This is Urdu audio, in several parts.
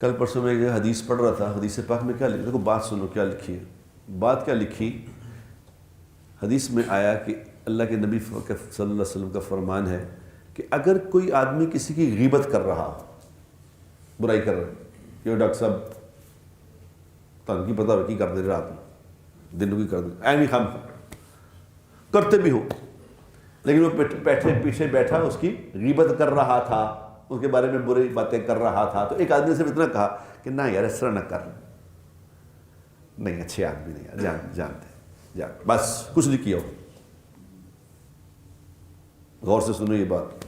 کل پرسوں میں ایک حدیث پڑھ رہا تھا، حدیث پاک میں کیا لکھا، دیکھو بات سنو کیا لکھی ہے، بات کیا لکھی۔ حدیث میں آیا کہ اللہ کے نبی صلی اللہ علیہ وسلم کا فرمان ہے کہ اگر کوئی آدمی کسی کی غیبت کر رہا، برائی کر رہا، کہ ڈاکٹر صاحب تن کی پتہ کی کر دے رات میں دن کی کر دے، نہیں خام کرتے بھی ہو، لیکن وہ پیچھے بیٹھا اس کی غیبت کر رہا تھا، اس کے بارے میں بری باتیں کر رہا تھا، تو ایک آدمی نے صرف اتنا کہا کہ نہ یار اس طرح نہ کر، نہیں اچھے آدمی نہیں یار، جانتے بس کچھ نہیں کیا ہو۔ غور سے سنو یہ بات،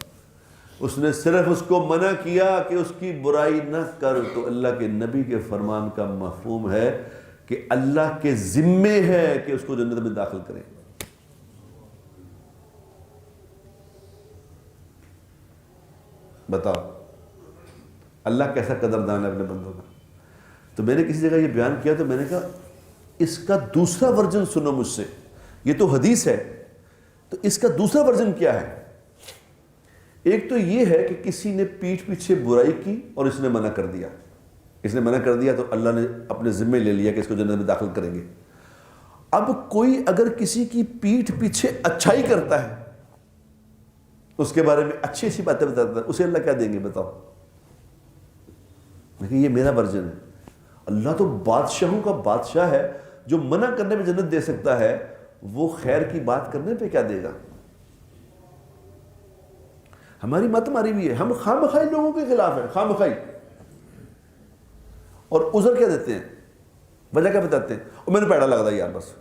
اس نے صرف اس کو منع کیا کہ اس کی برائی نہ کر، تو اللہ کے نبی کے فرمان کا مفہوم ہے کہ اللہ کے ذمے ہے کہ اس کو جنت میں داخل کریں۔ بتاؤ اللہ کیسا قدردان ہے اپنے بندوں کا۔ تو میں نے کسی جگہ یہ بیان کیا تو میں نے کہا اس کا دوسرا ورژن سنو مجھ سے، یہ تو حدیث ہے، تو اس کا دوسرا ورژن کیا ہے؟ ایک تو یہ ہے کہ کسی نے پیٹھ پیچھے برائی کی اور اس نے منع کر دیا، اس نے منع کر دیا تو اللہ نے اپنے ذمے لے لیا کہ اس کو جنت میں داخل کریں گے۔ اب کوئی اگر کسی کی پیٹھ پیچھے اچھائی کرتا ہے، اس کے بارے میں اچھی اچھی باتیں بتاتا ہے، اسے اللہ کیا دیں گے بتاؤ؟ لیکن یہ میرا ورژن ہے۔ اللہ تو بادشاہوں کا بادشاہ ہے، جو منع کرنے میں جنت دے سکتا ہے، وہ خیر کی بات کرنے پہ کیا دے گا؟ ہماری مت ماری بھی ہے، ہم خامخواہ لوگوں کے خلاف ہیں، خامخواہ، اور عذر کیا دیتے ہیں، وجہ کیا بتاتے ہیں؟ اور مینوں پیڑا لگتا ہے یار، بس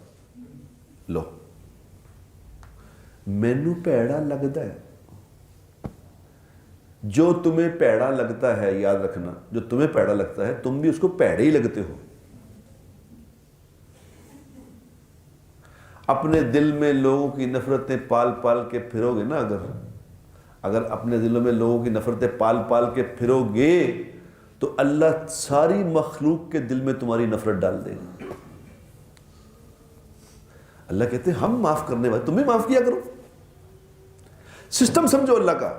لو مینوں پیڑا لگتا ہے۔ جو تمہیں پیڑا لگتا ہے، یاد رکھنا، جو تمہیں پیڑا لگتا ہے تم بھی اس کو پیڑے ہی لگتے ہو۔ اپنے دل میں لوگوں کی نفرتیں پال پال کے پھرو گے نا، اگر اپنے دلوں میں لوگوں کی نفرتیں پال پال کے پھرو گے تو اللہ ساری مخلوق کے دل میں تمہاری نفرت ڈال دے گا۔ اللہ کہتے ہیں ہم معاف کرنے والے، تم بھی معاف کیا کرو۔ سسٹم سمجھو اللہ کا۔